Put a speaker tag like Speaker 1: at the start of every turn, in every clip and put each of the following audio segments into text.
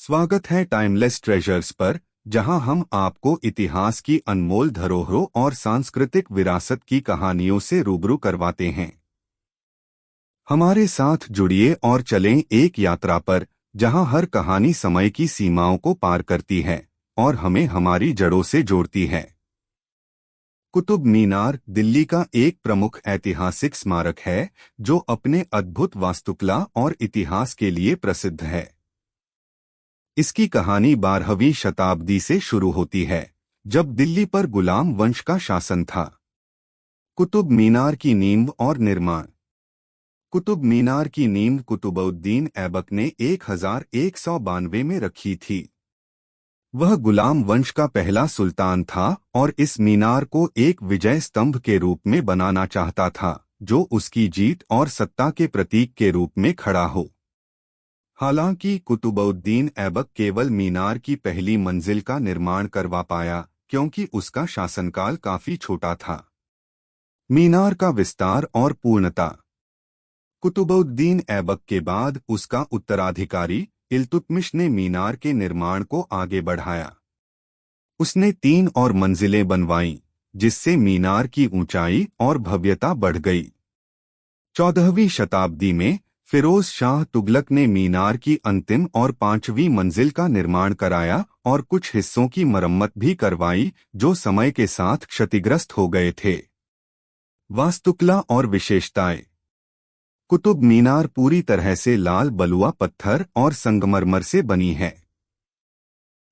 Speaker 1: स्वागत है timeless treasures पर, जहां हम आपको इतिहास की अनमोल धरोहरों और सांस्कृतिक विरासत की कहानियों से रूबरू करवाते हैं। हमारे साथ जुड़िए और चलें एक यात्रा पर, जहां हर कहानी समय की सीमाओं को पार करती है और हमें हमारी जड़ों से जोड़ती है। कुतुब मीनार दिल्ली का एक प्रमुख ऐतिहासिक स्मारक है, जो अपने अद्भुत वास्तुकला और इतिहास के लिए प्रसिद्ध है। इसकी कहानी 12वीं शताब्दी से शुरू होती है, जब दिल्ली पर गुलाम वंश का शासन था। कुतुब मीनार की नींव और निर्माण। कुतुब मीनार की नींव कुतुबउद्दीन ऐबक ने 1192 में रखी थी। वह गुलाम वंश का पहला सुल्तान था और इस मीनार को एक विजय स्तंभ के रूप में बनाना चाहता था, जो उसकी जीत और सत्ता के प्रतीक के रूप में खड़ा हो। हालांकि कुतुबउद्दीन ऐबक केवल मीनार की पहली मंजिल का निर्माण करवा पाया, क्योंकि उसका शासनकाल काफी छोटा था। मीनार का विस्तार और पूर्णता। कुतुबउद्दीन ऐबक के बाद उसका उत्तराधिकारी इल्तुतमिश ने मीनार के निर्माण को आगे बढ़ाया। उसने 3 और मंजिलें बनवाईं, जिससे मीनार की ऊंचाई और भव्यता बढ़ गई। 14वीं शताब्दी में फिरोज शाह तुगलक ने मीनार की अंतिम और 5वीं मंजिल का निर्माण कराया और कुछ हिस्सों की मरम्मत भी करवाई, जो समय के साथ क्षतिग्रस्त हो गए थे। वास्तुकला और विशेषताएं। कुतुब मीनार पूरी तरह से लाल बलुआ पत्थर और संगमरमर से बनी है।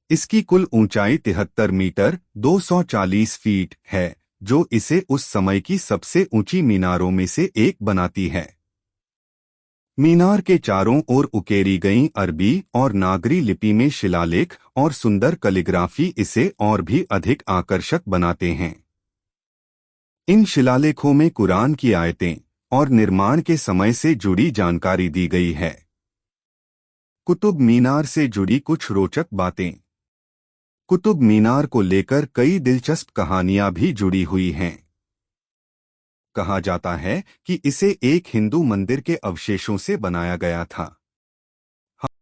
Speaker 1: इसकी कुल ऊंचाई 73 मीटर 240 फीट है, जो इसे उस समय की सबसे ऊंची मीनारों में से एक बनाती है। मीनार के चारों ओर उकेरी गई अरबी और नागरी लिपि में शिलालेख और सुंदर कैलीग्राफी इसे और भी अधिक आकर्षक बनाते हैं। इन शिलालेखों में कुरान की आयतें और निर्माण के समय से जुड़ी जानकारी दी गई है। कुतुब मीनार से जुड़ी कुछ रोचक बातें। कुतुब मीनार को लेकर कई दिलचस्प कहानियां भी जुड़ी हुई हैं। कहा जाता है कि इसे एक हिंदू मंदिर के अवशेषों से बनाया गया था।